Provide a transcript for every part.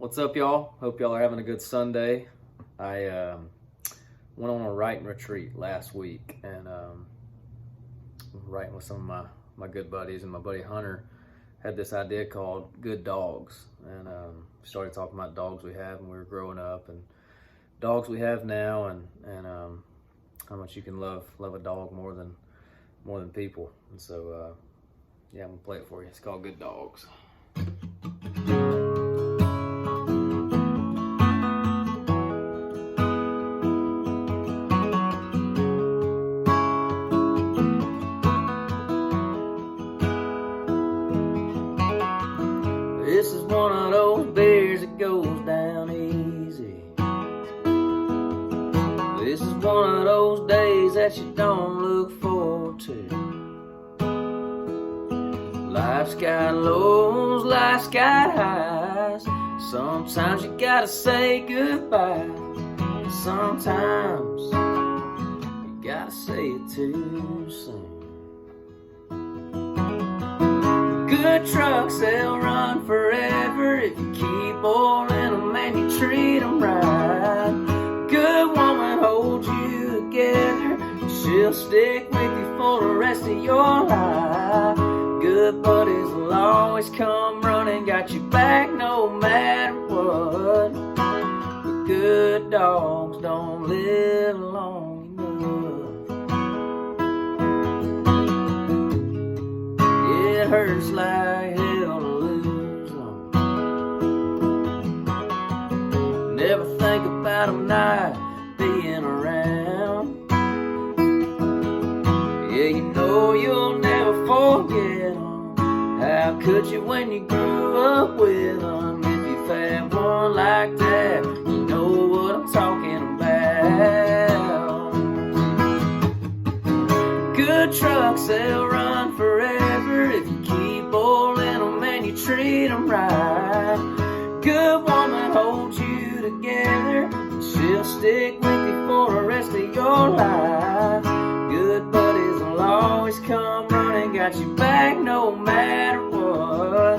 What's up, y'all? Hope y'all are having a good Sunday. I went on a writing retreat last week, and writing with some of my good buddies, and my buddy Hunter had this idea called Good Dogs, and started talking about dogs we have when we were growing up, and dogs we have now, and how much you can love a dog more than people. And so yeah, I'm gonna play it for you. It's called Good Dogs. This is one of those beers that goes down easy. This is one of those days that you don't look forward to. Life's got lows, life's got highs. Sometimes you gotta say goodbye. Sometimes you gotta say it too soon. Good trucks, they'll run forever if you keep oiling them and you treat them right. Good woman holds you together, she'll stick with you for the rest of your life. Good buddies will always come running, got your back no matter what. But good dogs don't live long enough. It hurts like hell to lose them. Never think about them not being around. Yeah, you know you'll never forget them. How could you when you grew up with them? If you've had one like that, you know what I'm talking about. Good trucks, they'll run forever if you keep oiling them and you treat them right. Good woman holds you together, she'll stick with you for the rest of your life. Good buddies will always come running, got your back no matter what.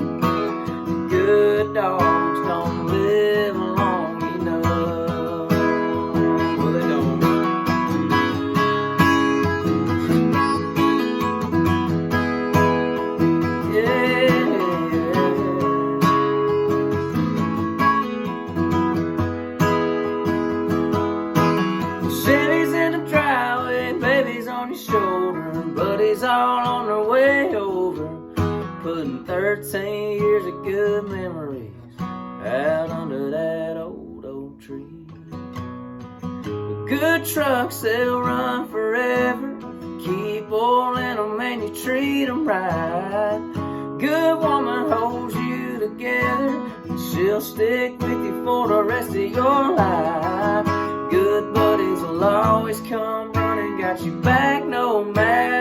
Good dogs don't live long enough. Well, they don't. Chevy's in the driveway, baby's on your shoulder, buddies all on their way over, putting 13 years of good memories out under that old oak tree. Well, good trucks, they'll run forever, keep oiling them and you treat them right. Good woman holds you together, and she'll stick with you for the rest of your life. Good buddies will always come running, got your back no matter